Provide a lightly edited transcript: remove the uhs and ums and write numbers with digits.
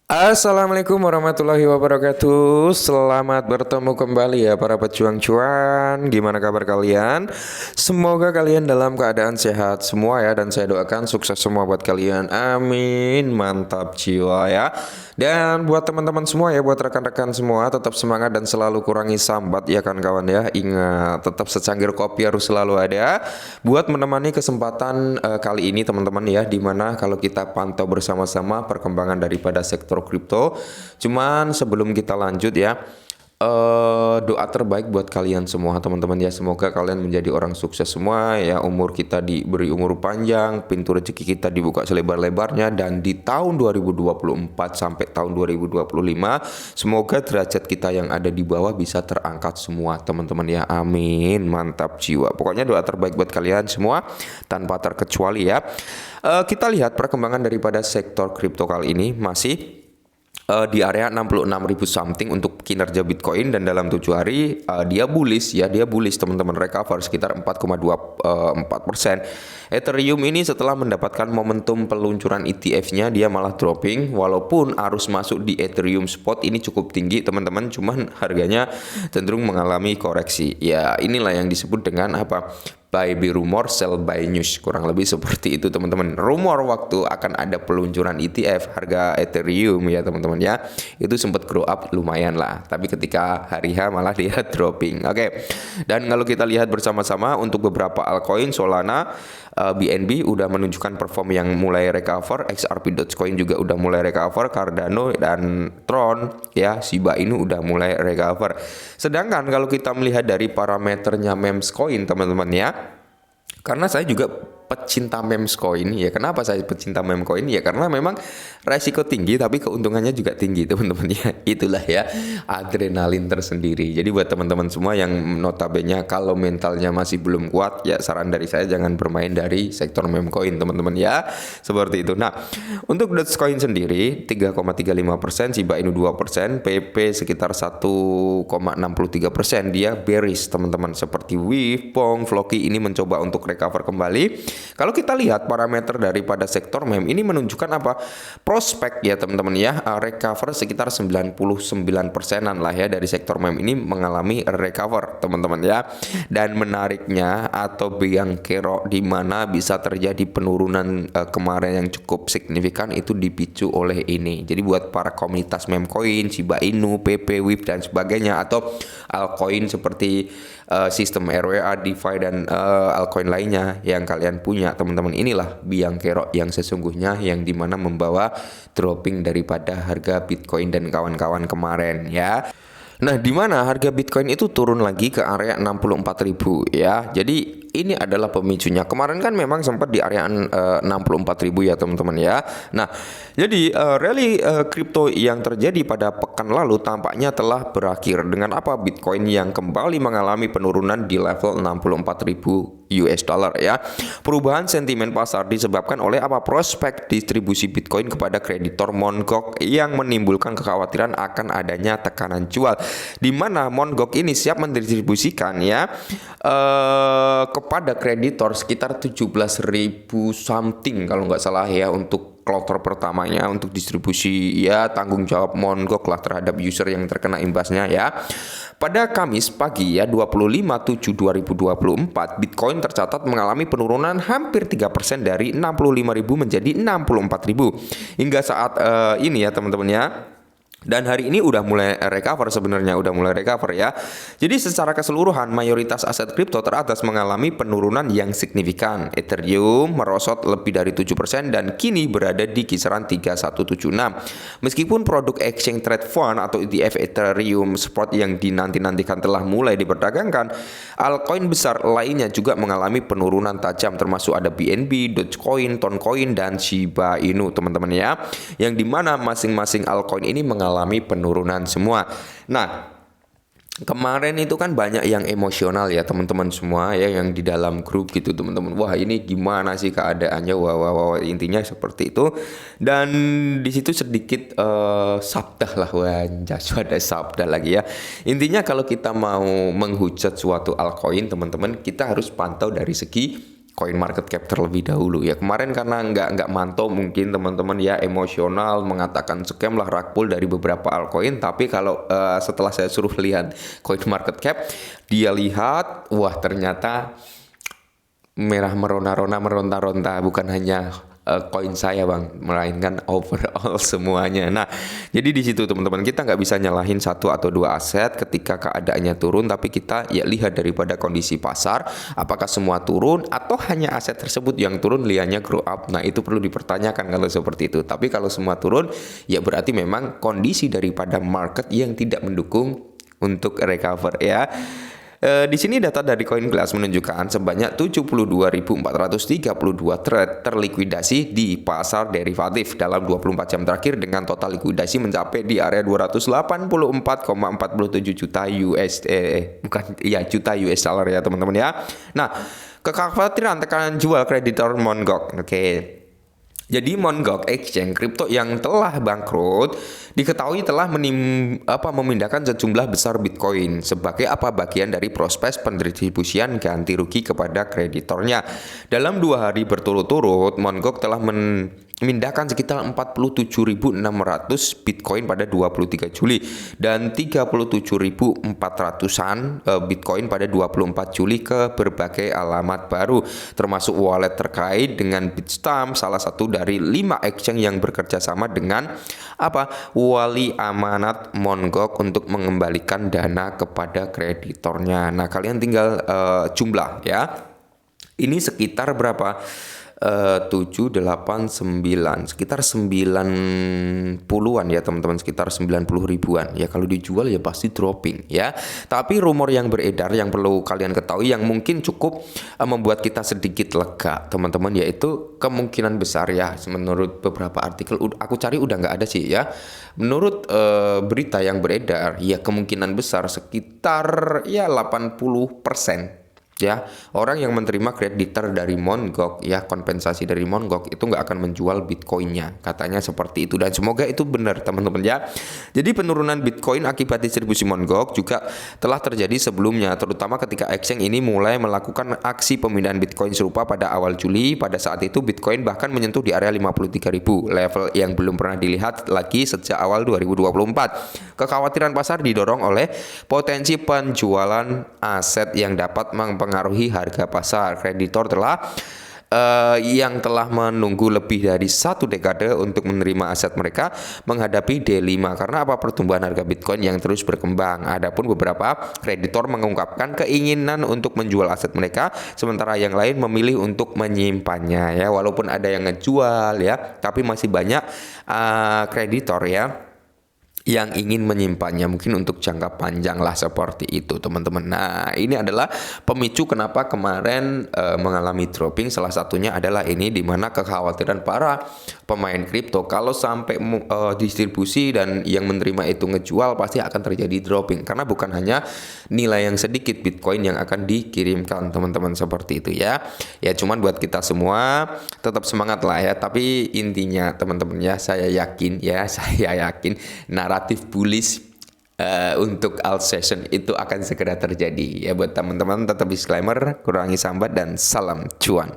Assalamualaikum warahmatullahi wabarakatuh. Selamat bertemu kembali ya para pejuang cuan. Gimana kabar kalian? Semoga kalian dalam keadaan sehat semua ya. Dan saya doakan sukses semua buat kalian. Amin. Mantap jiwa ya. Dan buat teman-teman semua ya, buat rekan-rekan semua, tetap semangat dan selalu kurangi sambat ya kan kawan ya. Ingat, tetap secangkir kopi harus selalu ada buat menemani kesempatan kali ini teman-teman ya, dimana kalau kita pantau bersama-sama perkembangan daripada sektor kripto. Cuman sebelum kita lanjut ya, doa terbaik buat kalian semua teman-teman ya, semoga kalian menjadi orang sukses semua ya, umur kita diberi umur panjang, pintu rezeki kita dibuka selebar-lebarnya, dan di tahun 2024 sampai tahun 2025 semoga derajat kita yang ada di bawah bisa terangkat semua teman-teman ya, amin. Mantap jiwa, pokoknya doa terbaik buat kalian semua tanpa terkecuali ya. Kita lihat perkembangan daripada sektor kripto kali ini masih di area 66.000 something untuk kinerja Bitcoin, dan dalam 7 hari dia bullish ya, dia bullish teman-teman, recover sekitar 4,24%. Ethereum ini setelah mendapatkan momentum peluncuran ETF-nya dia malah dropping, walaupun arus masuk di Ethereum spot ini cukup tinggi teman-teman, cuman harganya cenderung mengalami koreksi. Ya inilah yang disebut dengan apa? Buy by rumor, sell by news, kurang lebih seperti itu teman-teman. Rumor waktu akan ada peluncuran ETF harga Ethereum ya teman-teman ya, itu sempat grow up lumayan lah, tapi ketika hari H malah dia dropping. Oke. Dan kalau kita lihat bersama-sama untuk beberapa altcoin, Solana, BNB udah menunjukkan perform yang mulai recover, XRP Dogecoin juga udah mulai recover, Cardano dan Tron ya, Shiba Inu udah mulai recover. Sedangkan kalau kita melihat dari parameternya memes coin teman-teman ya, karena saya juga pecinta memes coin ya. Kenapa saya pecinta meme coin ya? Karena memang resiko tinggi tapi keuntungannya juga tinggi teman-teman ya. Itulah ya adrenalin tersendiri. Jadi buat teman-teman semua yang notabene kalau mentalnya masih belum kuat ya, saran dari saya jangan bermain dari sektor meme coin teman-teman ya. Seperti itu. Nah, untuk Dogecoin sendiri 3,35%, Shiba Inu 2%, PP sekitar 1,63%. Dia bearish teman-teman, seperti Wave, Pong, Floki ini mencoba untuk recover kembali. Kalau kita lihat parameter daripada sektor meme ini menunjukkan apa? Prospek ya teman-teman ya, recover sekitar 99%-an lah ya dari sektor meme ini mengalami recover teman-teman ya. Dan menariknya atau biang kerok di mana bisa terjadi penurunan kemarin yang cukup signifikan itu dipicu oleh ini. Jadi buat para komunitas meme coin, Shiba Inu, PP, WIP dan sebagainya, atau altcoin seperti sistem RWA, DeFi dan altcoin lainnya yang kalian punya teman-teman, inilah biang kerok yang sesungguhnya yang dimana membawa dropping daripada harga Bitcoin dan kawan-kawan kemarin ya. Nah, di mana harga Bitcoin itu turun lagi ke area 64.000 ya. Jadi ini adalah pemicunya. Kemarin kan memang sempat di area 64.000 ya teman-teman ya. Nah, jadi rally kripto yang terjadi pada pekan lalu tampaknya telah berakhir dengan apa? Bitcoin yang kembali mengalami penurunan di level 64.000 US dollar ya. Perubahan sentimen pasar disebabkan oleh apa? Prospek distribusi Bitcoin kepada kreditor Mt. Gox yang menimbulkan kekhawatiran akan adanya tekanan jual, di mana Mt. Gox ini siap mendistribusikan ya kepada kreditor sekitar 17.000 something kalau nggak salah ya, untuk kloter pertamanya untuk distribusi ya, tanggung jawab Mt. Gox lah terhadap user yang terkena imbasnya ya. Pada Kamis pagi ya 25/7/2024 Bitcoin tercatat mengalami penurunan hampir 3% dari 65.000 menjadi 64.000 hingga saat ini ya teman-teman ya. Dan hari ini udah mulai recover sebenarnya, udah mulai recover ya. Jadi secara keseluruhan mayoritas aset kripto teratas mengalami penurunan yang signifikan. Ethereum merosot lebih dari 7% dan kini berada di kisaran 3176. Meskipun produk exchange trade fund atau ETF Ethereum Spot yang dinanti-nantikan telah mulai diperdagangkan, altcoin besar lainnya juga mengalami penurunan tajam, termasuk ada BNB, Dogecoin, Toncoin dan Shiba Inu teman-teman ya. Yang dimana masing-masing altcoin ini mengalami penurunan semua. Nah, kemarin itu kan banyak yang emosional ya teman-teman semua ya, yang di dalam grup gitu teman-teman. Wah, ini gimana sih keadaannya? Wah, intinya seperti itu. Dan di situ sedikit sabda lah, wah ada sabda lagi ya. Intinya kalau kita mau menghujat suatu altcoin teman-teman, kita harus pantau dari segi Coin market cap terlebih dahulu ya. Kemarin karena nggak mantau mungkin teman-teman ya, emosional mengatakan scam lah rug pull dari beberapa altcoin. Tapi kalau setelah saya suruh lihat coin market cap, dia lihat wah ternyata merah merona-rona meronta-ronta, bukan hanya koin saya bang, melainkan overall semuanya. Nah, jadi di situ teman-teman kita nggak bisa nyalahin satu atau dua aset ketika keadaannya turun, tapi kita ya lihat daripada kondisi pasar, apakah semua turun atau hanya aset tersebut yang turun liannya grow up. Nah, itu perlu dipertanyakan kalau seperti itu. Tapi kalau semua turun, ya berarti memang kondisi daripada market yang tidak mendukung untuk recover ya. Di sini data dari CoinGlass menunjukkan sebanyak 72.432 trade terlikuidasi di pasar derivatif dalam 24 jam terakhir dengan total likuidasi mencapai di area 284,47 juta juta US dollar ya teman-teman ya. Nah, kekhawatiran tekanan jual kreditor Mt. Gox. Oke. Jadi Mt. Gox Exchange kripto yang telah bangkrut diketahui telah memindahkan sejumlah besar Bitcoin sebagai bagian dari proses pendistribusian ganti rugi kepada kreditornya. Dalam 2 hari berturut-turut, Mt. Gox telah memindahkan sekitar 47.600 Bitcoin pada 23 Juli dan 37.400-an Bitcoin pada 24 Juli ke berbagai alamat baru, termasuk wallet terkait dengan Bitstamp, salah satu dari 5 exchange yang bekerja sama dengan wali amanat Mt. Gox untuk mengembalikan dana kepada kreditornya. Nah, kalian tinggal jumlah ya. Ini sekitar berapa? 7, 8, 9 sekitar 90-an ya teman-teman, sekitar 90 ribuan ya. Kalau dijual ya pasti dropping ya. Tapi rumor yang beredar yang perlu kalian ketahui yang mungkin cukup membuat kita sedikit lega teman-teman, yaitu kemungkinan besar ya, menurut beberapa artikel aku cari udah nggak ada sih ya. Menurut berita yang beredar ya, kemungkinan besar sekitar ya 80% ya, orang yang menerima kreditor dari Mt. Gox ya, kompensasi dari Mt. Gox itu nggak akan menjual Bitcoinnya, katanya seperti itu, dan semoga itu benar teman-teman ya. Jadi penurunan Bitcoin akibat distribusi Mt. Gox juga telah terjadi sebelumnya, terutama ketika exchange ini mulai melakukan aksi pemindahan Bitcoin serupa pada awal Juli. Pada saat itu Bitcoin bahkan menyentuh di area 53.000, level yang belum pernah dilihat lagi sejak awal 2024. Kekhawatiran pasar didorong oleh potensi penjualan aset yang dapat mempengaruhi harga pasar. Kreditor yang telah menunggu lebih dari 1 dekade untuk menerima aset mereka menghadapi D5 karena pertumbuhan harga Bitcoin yang terus berkembang. Adapun beberapa kreditor mengungkapkan keinginan untuk menjual aset mereka, sementara yang lain memilih untuk menyimpannya ya. Walaupun ada yang ngejual ya, tapi masih banyak kreditor ya yang ingin menyimpannya mungkin untuk jangka panjang lah, seperti itu teman-teman. Nah, ini adalah pemicu kenapa kemarin mengalami dropping. Salah satunya adalah ini, dimana kekhawatiran para pemain kripto kalau sampai distribusi dan yang menerima itu ngejual pasti akan terjadi dropping, karena bukan hanya nilai yang sedikit Bitcoin yang akan dikirimkan teman-teman, seperti itu ya. Ya cuman buat kita semua tetap semangat lah ya. Tapi intinya teman-teman ya, saya yakin naratif bullish untuk alt session itu akan segera terjadi ya. Buat teman-teman tetap disclaimer, kurangi sambat dan salam cuan.